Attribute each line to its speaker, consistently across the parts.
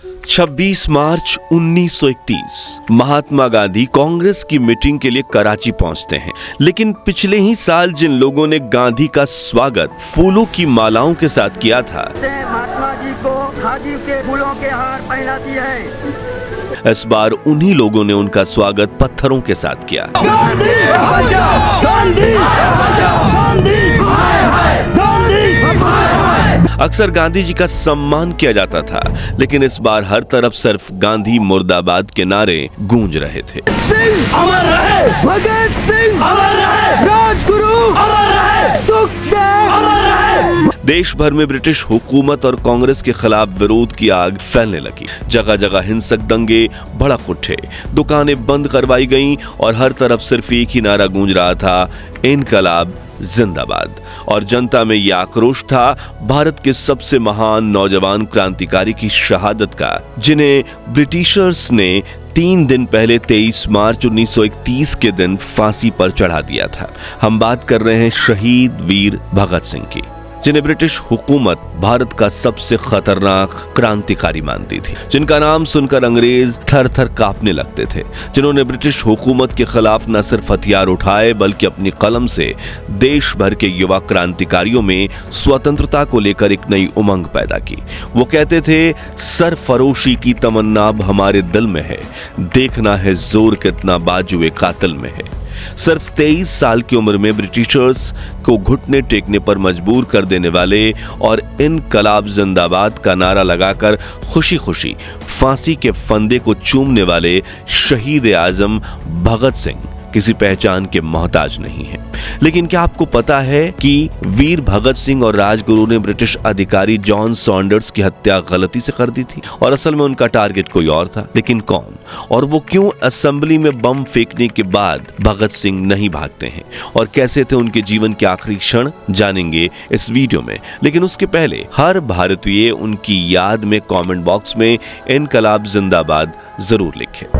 Speaker 1: 26 मार्च 1931 महात्मा गांधी कांग्रेस की मीटिंग के लिए कराची पहुंचते हैं। लेकिन पिछले ही साल जिन लोगों ने गांधी का स्वागत फूलों की मालाओं के साथ किया था,
Speaker 2: महात्मा जी को खादी के फूलों के हार पहनाती है।
Speaker 1: इस बार उन्हीं लोगों ने उनका स्वागत पत्थरों के साथ किया।
Speaker 2: गांधी बचाओ, गांधी बचाओ, गांधी हाय हाय, गांधी हाय हाय।
Speaker 1: अक्सर गांधी जी का सम्मान किया जाता था, लेकिन इस बार हर तरफ सिर्फ गांधी मुर्दाबाद के नारे गूंज रहे थे।
Speaker 2: सिंह अमर रहे, भगत सिंह अमर रहे, राजगुरु अमर रहे, सुखदेव अमर रहे।
Speaker 1: देश भर में ब्रिटिश हुकूमत और कांग्रेस के खिलाफ विरोध की आग फैलने लगी। जगह जगह हिंसक दंगे भड़क उठे, दुकानें बंद करवाई गईं और हर तरफ सिर्फ एक ही नारा गूंज रहा था, इनकलाब जिंदाबाद। और जनता में यह आक्रोश था भारत के सबसे महान नौजवान क्रांतिकारी की शहादत का, जिन्हें ब्रिटिशर्स ने 3 दिन पहले 23 मार्च 1931 के दिन फांसी पर चढ़ा दिया था। हम बात कर रहे हैं शहीद वीर भगत सिंह की, जिन्हें ब्रिटिश हुकूमत भारत का सबसे खतरनाक क्रांतिकारी मानती थी, जिनका नाम सुनकर अंग्रेज थर थर कांपने लगते थे, जिन्होंने ब्रिटिश हुकूमत के खिलाफ न सिर्फ हथियार उठाए बल्कि अपनी कलम से देश भर के युवा क्रांतिकारियों में स्वतंत्रता को लेकर एक नई उमंग पैदा की। वो कहते थे, सरफरोशी की तमन्ना अब हमारे दिल में है, देखना है जोर कितना बाजुए कातिल में है। सिर्फ 23 साल की उम्र में ब्रिटिशर्स को घुटने टेकने पर मजबूर कर देने वाले और इनकलाब जिंदाबाद का नारा लगाकर खुशी खुशी फांसी के फंदे को चूमने वाले शहीद आजम भगत सिंह किसी पहचान के मोहताज नहीं है। लेकिन क्या आपको पता है कि वीर भगत सिंह और राजगुरु ने ब्रिटिश अधिकारी जॉन सॉन्डर्स की हत्या गलती से कर दी थी और असल में उनका टारगेट कोई और था। लेकिन कौन और वो क्यों असेंबली में बम फेंकने के बाद भगत सिंह नहीं भागते हैं और कैसे थे उनके जीवन के आखिरी क्षण, जानेंगे इस वीडियो में। लेकिन उसके पहले हर भारतीय उनकी याद में कमेंट बॉक्स में इनकलाब जिंदाबाद जरूर लिखे।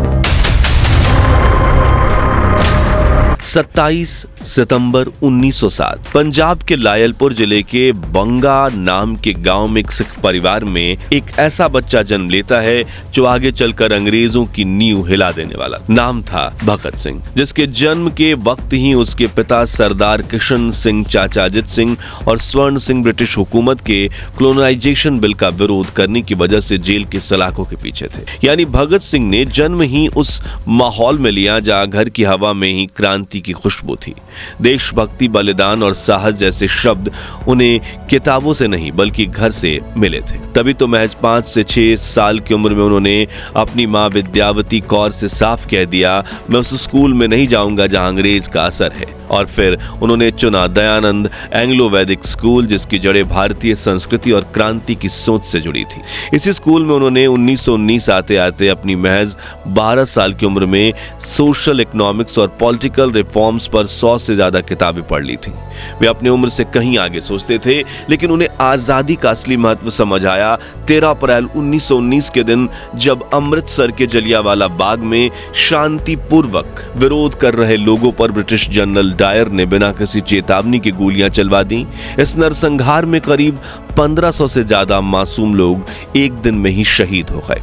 Speaker 1: 27 सितंबर 1907 पंजाब के लायलपुर जिले के बंगा नाम के गांव में एक सिख परिवार में एक ऐसा बच्चा जन्म लेता है जो आगे चलकर अंग्रेजों की नींव हिला देने वाला। नाम था भगत सिंह, जिसके जन्म के वक्त ही उसके पिता सरदार किशन सिंह, चाचा अजित सिंह और स्वर्ण सिंह ब्रिटिश हुकूमत के कॉलोनाइजेशन बिल का विरोध करने की वजह से जेल के सलाखों के पीछे थे। यानी भगत सिंह ने जन्म ही उस माहौल में लिया जहां घर की हवा में ही क्रांति की खुशबू थी। देशभक्ति, बलिदान और साहस जैसे शब्द उन्हें किताबों से नहीं बल्कि घर से मिले थे। तभी तो महज 5 से 6 साल की उम्र में उन्होंने अपनी मां विद्यावती कौर से साफ कह दिया, मैं उस स्कूल में नहीं जाऊंगा जहां अंग्रेज का असर है। और फिर उन्होंने चुना दयानंद एंग्लो वैदिक स्कूल, जिसकी जड़ें भारतीय संस्कृति और क्रांति की सोच से जुड़ी थी। इसी स्कूल में उन्होंने 1919 आते आते अपनी महज 12 साल की उम्र में सोशल, इकोनॉमिक्स और पॉलिटिकल रिफॉर्म्स पर 100 से ज्यादा किताबें पढ़ ली थी। वे अपनी उम्र से कहीं आगे सोचते थे, लेकिन उन्हें आजादी का असली महत्व समझ आया 13 अप्रैल 1919 के दिन, जब अमृतसर के जलियांवाला बाग में शांतिपूर्वक विरोध कर रहे लोगों पर ब्रिटिश जनरल डायर ने बिना किसी चेतावनी के गोलियां चलवा दी। इस नरसंहार में करीब 1500 से ज्यादा मासूम लोग एक दिन में ही शहीद हो गए,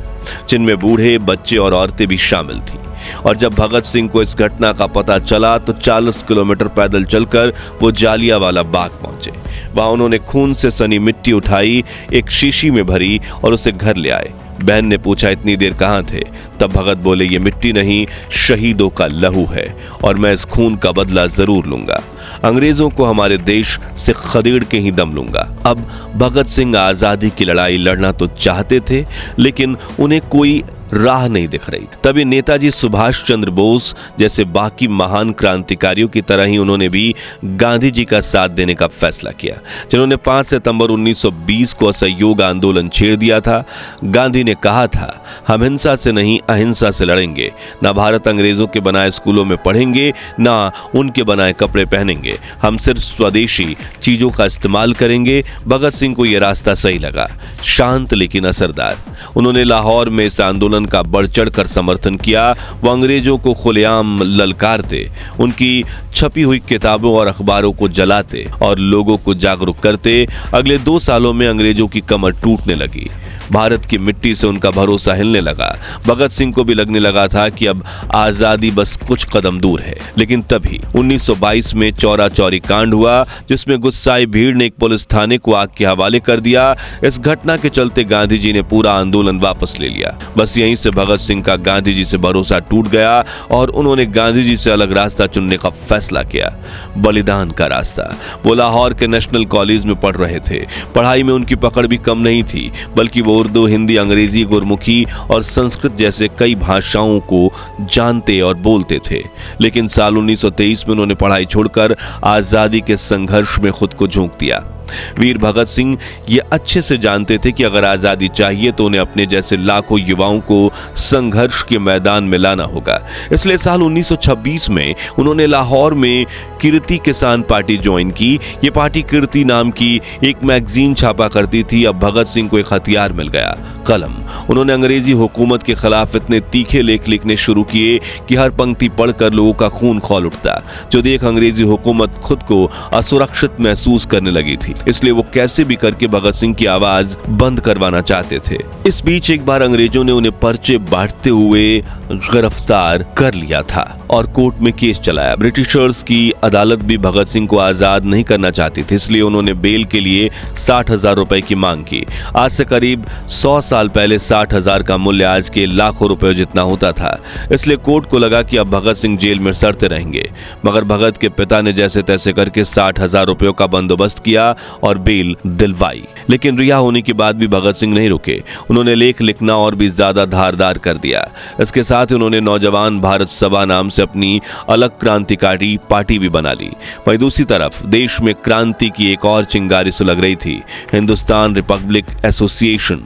Speaker 1: जिनमें बूढ़े, बच्चे और औरतें भी शामिल थीं। और जब भगत सिंह को इस घटना का पता चला तो 40 किलोमीटर पैदल चलकर वो जालियांवाला बाग पहुंचे। वहां उन्होंने खून से सनी मिट्टी उठाई, एक शीशी में भरी और उसे घर ले आए। बहन ने पूछा, इतनी देर कहां थे? तब भगत बोले, ये मिट्टी नहीं, शहीदों का लहू है और मैं इस खून का बदला जरूर लूंगा। अंग्रेजों को हमारे देश से खदेड़ के ही दम लूंगा। अब भगत सिंह आजादी की लड़ाई लड़ना तो चाहते थे, लेकिन उन्हें कोई राह नहीं दिख रही। तभी नेताजी सुभाष चंद्र बोस जैसे बाकी महान क्रांतिकारियों की तरह ही उन्होंने भी गांधी जी का साथ देने का फैसला किया, जिन्होंने 5 सितंबर 1920 को असहयोग आंदोलन छेड़ दिया था। गांधी ने कहा था, हम हिंसा से नहीं अहिंसा से लड़ेंगे, ना भारत अंग्रेजों के बनाए स्कूलों में पढ़ेंगे, ना उनके बनाए कपड़े पहनेंगे, हम सिर्फ स्वदेशी चीजों का इस्तेमाल करेंगे। भगत सिंह को यह रास्ता सही लगा, शांत लेकिन असरदार। उन्होंने लाहौर में इस आंदोलन का बढ़ चढ़ कर समर्थन किया। वो अंग्रेजों को खुलेआम ललकारते, उनकी छपी हुई किताबों और अखबारों को जलाते और लोगों को जागरूक करते। अगले 2 सालों में अंग्रेजों की कमर टूटने लगी। भारत की मिट्टी से उनका भरोसा हिलने लगा। भगत सिंह को भी लगने लगा था कि अब आजादी बस कुछ कदम दूर है। लेकिन तभी 1922 में चौरा चौरी कांड हुआ, जिसमें गुस्साई भीड़ ने एक पुलिस थाने को आग के हवाले कर दिया। इस घटना के चलते गांधी जी ने पूरा आंदोलन वापस ले लिया। बस यहीं से भगत सिंह का गांधी जी से भरोसा टूट गया और उन्होंने गांधी जी से अलग रास्ता चुनने का फैसला किया, बलिदान का रास्ता। वो लाहौर के नेशनल कॉलेज में पढ़ रहे थे। पढ़ाई में उनकी पकड़ भी कम नहीं थी, बल्कि वो उर्दू, हिंदी, अंग्रेजी, गुरमुखी और संस्कृत जैसे कई भाषाओं को जानते और बोलते थे। लेकिन साल 1923 में उन्होंने पढ़ाई छोड़कर आजादी के संघर्ष में खुद को झोंक दिया। वीर भगत सिंह ये अच्छे से जानते थे कि अगर आजादी चाहिए तो उन्हें अपने जैसे लाखों युवाओं को संघर्ष के मैदान में लाना होगा। इसलिए साल 1926 में उन्होंने लाहौर में कीर्ति किसान पार्टी ज्वाइन की। ये पार्टी कीर्ति नाम की एक मैगजीन छापा करती थी। अब भगत सिंह को एक हथियार मिल गया, कलम। उन्होंने अंग्रेजी हुकूमत के खिलाफ इतने तीखे लेख लिखने शुरू किए कि हर पंक्ति पढ़कर लोगों का खून खौल उठता। जो देख अंग्रेजी हुकूमत खुद को असुरक्षित महसूस करने लगी थी, इसलिए वो कैसे भी करके भगत सिंह की आवाज बंद करवाना चाहते थे। इस बीच एक बार अंग्रेजों ने उन्हें पर्चे बांटते हुए गिरफ्तार कर लिया था और कोर्ट में केस चलाया। ब्रिटिशर्स की अदालत भी भगत सिंह को आजाद नहीं करना चाहती थी, इसलिए उन्होंने बेल के लिए 60,000 रुपए की मांग की। आज से करीब 100 साल पहले 60,000 का मूल्य आज के लाखों रुपए जितना होता था। इसलिए कोर्ट को लगा कि अब भगत सिंह जेल में सड़ते रहेंगे। मगर भगत के पिता ने जैसे तैसे करके 60,000 रुपयों का बंदोबस्त किया और बेल दिलवाई। लेकिन रिहा होने के बाद भी भगत सिंह नहीं रुके। उन्होंने लेख लिखना और भी ज्यादा धारदार कर दिया। इसके साथ ही उन्होंने नौजवान भारत सभा नाम से अपनी अलग क्रांतिकारी पार्टी भी बना ली। वहीं दूसरी तरफ देश में क्रांति की एक और चिंगारी सुलग रही थी। हिंदुस्तान रिपब्लिक एसोसिएशन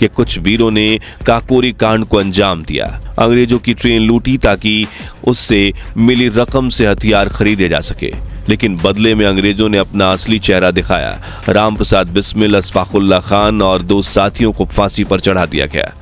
Speaker 1: के कुछ वीरों ने काकोरी कांड को अंजाम दिया। अंग्रेजों की ट्रेन लूटी ताकि उससे मिली रकम से हथियार खरीदे जा सके। लेकिन बदले में अंग्रेजों ने अपना असली चेहरा दिखाया। राम प्रसाद बिस्मिल, अशफाकुल्ला खान और 2 साथियों को फांसी पर चढ़ा दिया गया।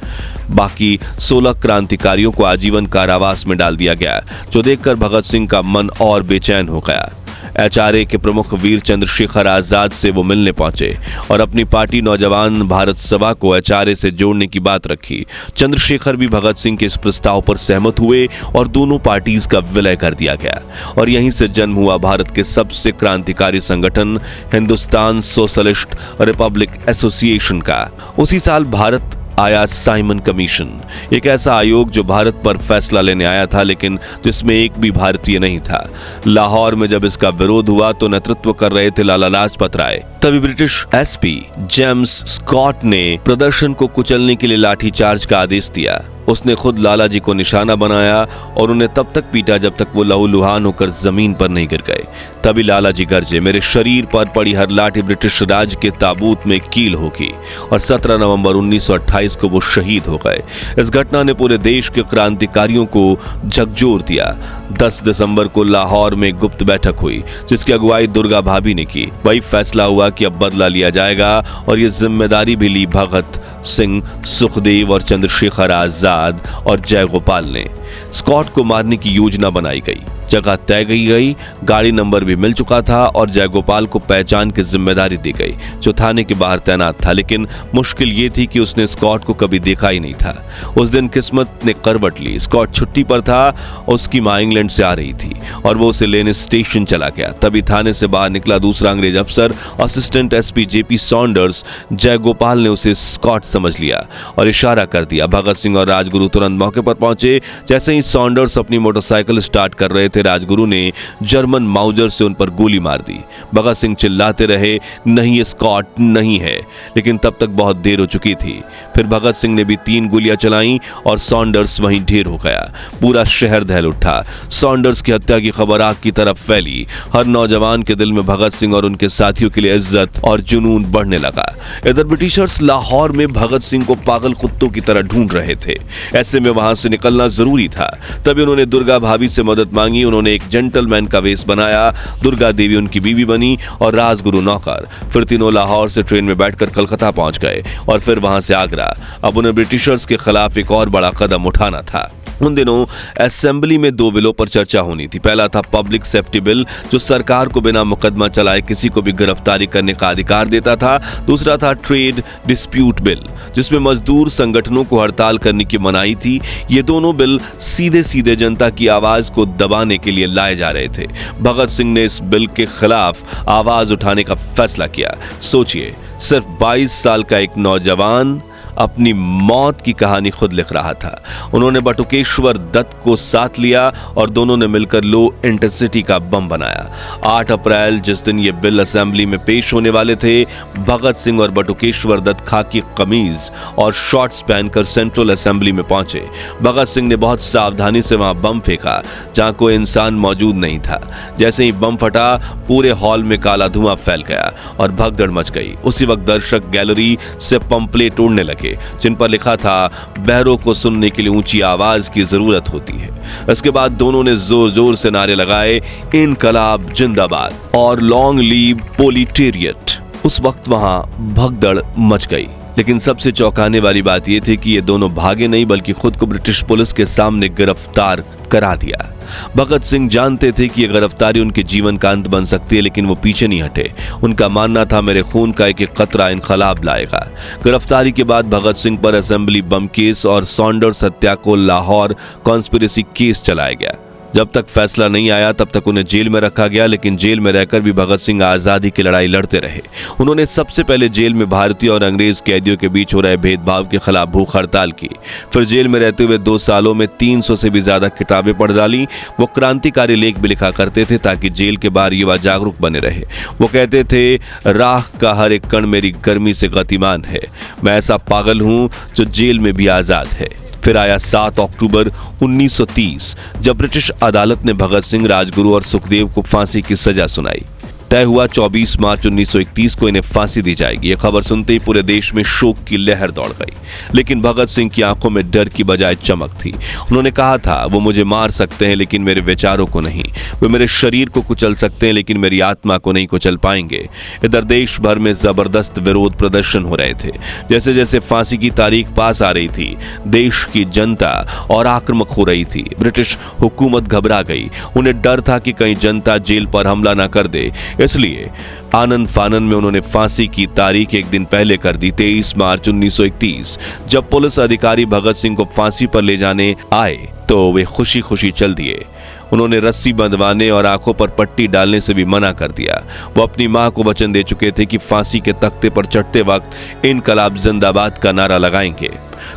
Speaker 1: बाकी 16 क्रांतिकारियों को आजीवन कारावास में डाल दिया गया, जो देखकर भगत सिंह का मन और बेचैन हो गया। एचआरए के प्रमुख वीर चंद्रशेखर आजाद से वो मिलने पहुंचे और अपनी पार्टी नौजवान भारत सभा को एचआरए से जोड़ने की बात रखी। चंद्रशेखर भी भगत सिंह के इस प्रस्ताव पर सहमत हुए और दोनों पार्टीज का विलय कर दिया गया और यहीं से जन्म हुआ भारत के सबसे क्रांतिकारी संगठन हिंदुस्तान सोशलिस्ट रिपब्लिक एसोसिएशन का। उसी साल भारत आया साइमन कमीशन, एक ऐसा आयोग जो भारत पर फैसला लेने आया था, लेकिन जिसमें एक भी भारतीय नहीं था। लाहौर में जब इसका विरोध हुआ तो नेतृत्व कर रहे थे लाला लाजपत राय। तभी ब्रिटिश एसपी जेम्स स्कॉट ने प्रदर्शन को कुचलने के लिए लाठीचार्ज का आदेश दिया। उसने खुद लाला जी को निशाना बनाया और उन्हें तब तक पीटा जब तक वो लहूलुहान होकर जमीन पर नहीं गिर गए। तभी लाला जी गरजे, मेरे शरीर पर पड़ी हर लाठी ब्रिटिश राज के ताबूत में कील होगी। और 17 नवंबर 1928 को वो शहीद हो गए। इस घटना ने पूरे देश के क्रांतिकारियों को झकझोर दिया। 10 दिसंबर को लाहौर में गुप्त बैठक हुई, जिसकी अगुवाई दुर्गा भाभी ने की। वही फैसला हुआ कि अब बदला लिया जाएगा और ये जिम्मेदारी भी ली भगत सिंह, सुखदेव और चंद्रशेखर आजाद और जयगोपाल ने। स्कॉट को मारने की योजना बनाई गई, जगह तय की गई, गाड़ी नंबर भी मिल चुका था और जयगोपाल को पहचान की जिम्मेदारी दी गई, जो थाने के बाहर तैनात था। लेकिन मुश्किल ये थी कि उसने स्कॉट को कभी देखा ही नहीं था। उस दिन किस्मत ने करवट ली। स्कॉट छुट्टी पर था, उसकी मां इंग्लैंड से आ रही थी और वो उसे लेने स्टेशन चला गया। तभी थाने से बाहर निकला दूसरा अंग्रेज अफसर, assistant SP JP Saunders. Jaigopal ने उसे स्कॉट समझ लिया और इशारा कर दिया। भगत सिंह और राजगुरु तुरंत मौके पर पहुंचे। जैसे ही सॉन्डर्स अपनी मोटरसाइकिल स्टार्ट कर रहे थे, राजगुरु ने जर्मन माउजर से उन पर गोली मार दी। भगत सिंह चिल्लाते रहे, नहीं ये स्कॉट नहीं है, लेकिन तब तक बहुत देर हो चुकी थी। फिर भगत सिंह ने भी 3 गोलियां चलाई और सॉन्डर्स वहीं ढेर हो गया। पूरा शहर दहल उठा। सॉन्डर्स की हत्या की खबर आग की तरफ फैली। हर नौजवान के दिल में भगत सिंह और उनके साथियों के लिए इज्जत और जुनून बढ़ने लगा। इधर ब्रिटिशर्स लाहौर में भगत सिंह को पागल कुत्तों की तरह ढूंढ रहे थे। ऐसे में वहां से निकलना जरूरी था। तभी उन्होंने दुर्गा भाभी से मदद मांगी। उन्होंने एक जेंटलमैन का वेश बनाया। दुर्गा देवी उनकी बीवी बनी और राजगुरु नौकर। फिर तीनों लाहौर से ट्रेन में बैठकर कलकत्ता पहुंच गए और फिर वहां से आगरा। अब उन्हें ब्रिटिशर्स के खिलाफ एक और बड़ा कदम उठाना था। उन दिनों असेंबली में 2 बिलों पर चर्चा होनी थी। पहला था पब्लिक सेफ्टी बिल, जो सरकार को बिना मुकदमा चलाए किसी को भी गिरफ्तारी करने का अधिकार देता था। दूसरा था ट्रेड डिस्प्यूट बिल, जिसमें मजदूर संगठनों को हड़ताल करने की मनाही थी। ये दोनों बिल सीधे सीधे जनता की आवाज को दबाने के लिए लाए जा रहे थे। भगत सिंह ने इस बिल के खिलाफ आवाज उठाने का फैसला किया। सोचिए, सिर्फ 22 साल का एक नौजवान अपनी मौत की कहानी खुद लिख रहा था। उन्होंने बटुकेश्वर दत्त को साथ लिया और दोनों ने मिलकर लो इंटेंसिटी का बम बनाया। 8 अप्रैल, जिस दिन ये बिल असेंबली में पेश होने वाले थे, भगत सिंह और बटुकेश्वर दत्त खाकी कमीज और शॉर्ट्स पहनकर सेंट्रल असेंबली में पहुंचे। भगत सिंह ने बहुत सावधानी से वहां बम फेंका जहां कोई इंसान मौजूद नहीं था। जैसे ही बम फटा, पूरे हॉल में काला धुआं फैल गया और भगदड़ मच गई। उसी वक्त दर्शक गैलरी से पंपलेट उड़ने लगे जिन पर लिखा था, बहरों को सुनने के लिए ऊंची आवाज की जरूरत होती है। इसके बाद दोनों ने जोर जोर से नारे लगाए, इनकलाब जिंदाबाद और लॉन्ग लीव प्रोलेटेरिएट। उस वक्त वहां भगदड़ मच गई। लेकिन सबसे चौंकाने वाली बात यह थी कि ये दोनों भागे नहीं, बल्कि खुद को ब्रिटिश पुलिस के सामने गिरफ्तार करा दिया। भगत सिंह जानते थे कि यह गिरफ्तारी उनके जीवन का अंत बन सकती है, लेकिन वो पीछे नहीं हटे। उनका मानना था, मेरे खून का एक एक कतरा इनकलाब लाएगा। गिरफ्तारी के बाद भगत सिंह पर असेंबली बम केस और सॉन्डर्स हत्या को लाहौर कॉन्स्पिरेसी केस चलाया गया। जब तक फैसला नहीं आया तब तक उन्हें जेल में रखा गया, लेकिन जेल में रहकर भी भगत सिंह आजादी की लड़ाई लड़ते रहे। उन्होंने सबसे पहले जेल में भारतीय और अंग्रेज कैदियों के बीच हो रहे भेदभाव के खिलाफ भूख हड़ताल की। फिर जेल में रहते हुए 2 सालों में 300 से भी ज्यादा किताबें पढ़ डाली। वो क्रांतिकारी लेख भी लिखा करते थे ताकि जेल के बाहर युवा जागरूक बने रहे। वो कहते थे, राख का हर एक कण मेरी गर्मी से गतिमान है। मैं ऐसा पागल हूं जो जेल में भी आजाद है। फिर आया 7 अक्टूबर 1930, जब ब्रिटिश अदालत ने भगत सिंह, राजगुरु और सुखदेव को फांसी की सजा सुनाई। तय हुआ 24 मार्च 1931 को इन्हें फांसी दी जाएगी। यह खबर सुनते ही पूरे देश में शोक की लहर दौड़ गई, लेकिन भगत सिंह की आंखों में डर की बजाय चमक थी। उन्होंने कहा था, वो मुझे मार सकते हैं लेकिन मेरे विचारों को नहीं। वे मेरे शरीर को कुचल सकते हैं लेकिन मेरी आत्मा को नहीं कुचल पाएंगे। इधर देश भर में जबरदस्त विरोध प्रदर्शन हो रहे थे। जैसे जैसे फांसी की तारीख पास आ रही थी, देश की जनता और आक्रामक हो रही थी। ब्रिटिश हुकूमत घबरा गई। उन्हें डर था कि कहीं जनता जेल पर हमला न कर दे, इसलिए आनन फानन में उन्होंने फांसी की तारीख एक दिन पहले कर दी, 23 मार्च 1931। जब पुलिस अधिकारी भगत सिंह को फांसी पर ले जाने आए तो वे खुशी खुशी चल दिए। उन्होंने रस्सी बंधवाने और आंखों पर पट्टी डालने से भी मना कर दिया। वो अपनी मां को वचन दे चुके थे कि फांसी के तख्ते पर चढ़ते वक्त इनकलाब जिंदाबाद का नारा लगाएंगे।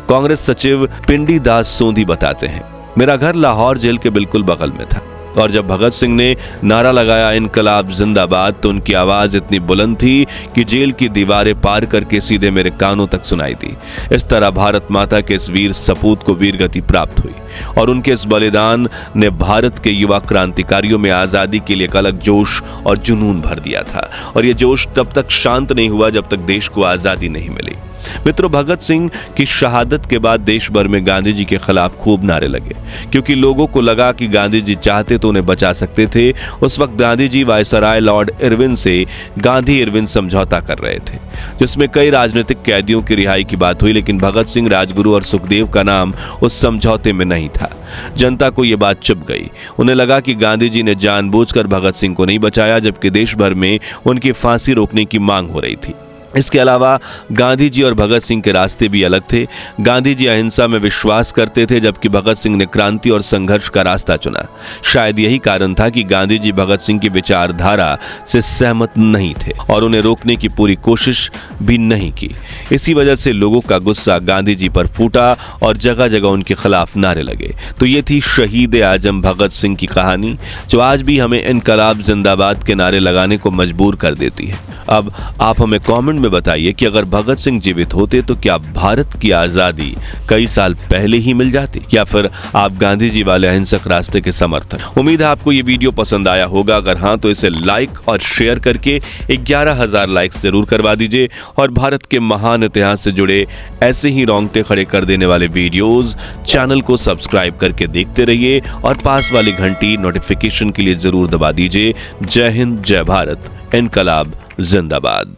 Speaker 1: कांग्रेस सचिव पिंडी दास सोंधी बताते हैं, मेरा घर लाहौर जेल के बिल्कुल बगल में था और जब भगत सिंह ने नारा लगाया इनकलाब जिंदाबाद, तो उनकी आवाज इतनी बुलंद थी कि जेल की दीवारें पार करके सीधे मेरे कानों तक सुनाई दी। इस तरह भारत माता के इस वीर सपूत को वीरगति प्राप्त हुई और उनके इस बलिदान ने भारत के युवा क्रांतिकारियों में आजादी के लिए एक अलग जोश और जुनून भर दिया था। और यह जोश तब तक शांत नहीं हुआ जब तक देश को आजादी नहीं मिली। मित्रों, भगत सिंह की शहादत के बाद देश भर में गांधी जी के खिलाफ खूब नारे लगे, क्योंकि लोगों को लगा कि गांधी जी चाहते तो उन्हें बचा सकते थे। उस वक्त Gandhi ji viceroy Lord Irwin से गांधी इरविन समझौता कर रहे थे, जिसमें कई राजनीतिक कैदियों की रिहाई की बात हुई, लेकिन भगत सिंह, राजगुरु और सुखदेव का नाम उस समझौते में नहीं था। जनता को यह बात चुभ गई। उन्हें लगा कि गांधी जी ने जानबूझकर भगत सिंह को नहीं बचाया, जबकि देश भर में उनकी फांसी रोकने की मांग हो रही थी। इसके अलावा गांधी जी और भगत सिंह के रास्ते भी अलग थे। गांधी जी अहिंसा में विश्वास करते थे, जबकि भगत सिंह ने क्रांति और संघर्ष का रास्ता चुना। शायद यही कारण था कि गांधी जी भगत सिंह की विचारधारा से सहमत नहीं थे और उन्हें रोकने की पूरी कोशिश भी नहीं की। इसी वजह से लोगों का गुस्सा गांधी जी पर फूटा और जगह जगह उनके खिलाफ नारे लगे। तो ये थी शहीद आजम भगत सिंह की कहानी, जो आज भी हमें इनकलाब जिंदाबाद के नारे लगाने को मजबूर कर देती है। अब आप हमें कमेंट में बताइए कि अगर भगत सिंह जीवित होते तो क्या भारत की आजादी कई साल पहले ही मिल जाती, या फिर आप गांधी जी वाले अहिंसक रास्ते के समर्थक। उम्मीद है आपको ये वीडियो पसंद आया होगा। अगर हाँ, तो इसे लाइक और शेयर करके 11,000 लाइक्स जरूर करवा दीजिए और भारत के महान इतिहास से जुड़े ऐसे ही रोंगटे खड़े कर देने वाले वीडियोस चैनल को सब्सक्राइब करके देखते रहिए और पास वाली घंटी नोटिफिकेशन के लिए जरूर दबा दीजिए। जय हिंद, जय भारत, इनकलाब जिंदाबाद।